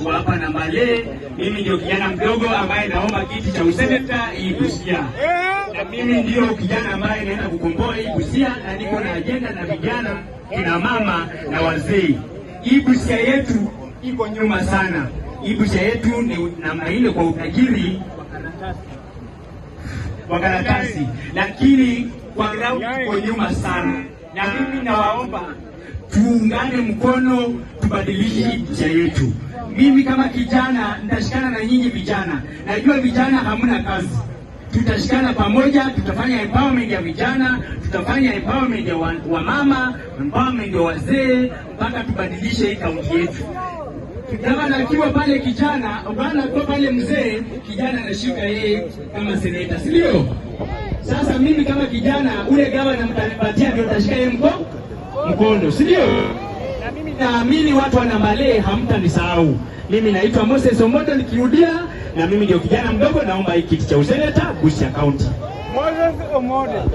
wa hapa Nambalee. Mimi ndio kijana mdogo ambaye naomba kiti cha useneta hii Busia, na mimi ndio kijana ambaye naenda kukomboa hii Busia, na niko na ajenda na vijana, kina mama na wazee. Hii Busia yetu iko nyuma sana. Hii Busia yetu ni namna ile kwa utajiri wa karatasi, lakini kwa ground iko nyuma sana. Na mimi nawaomba tuungane mkono, tubadilishe hii Busia yetu. Mimi kama kijana nitashikana na nyinyi vijana. Najua vijana hamna kazi. Tutashikana pamoja, tutafanya empowerment ya vijana, tutafanya empowerment ya wa mama, empowerment ya wazee, mpaka tubadilishe hii kaunti yetu. Gavana akiwa pale kijana, bwana kwa pale mzee, kijana anashika yeye kama seneta, si ndio? Sasa mimi kama kijana, ule gavana mtanipatia ndio tashika yeye mkondo, si ndio? Na mimi naamini watu wa Nambalee hamtanisahau. Mimi naitwa Moses Omondo nikirudia, na mimi ndio kijana mdogo naomba hii kiti cha useneta Busia County. Moses Omondo.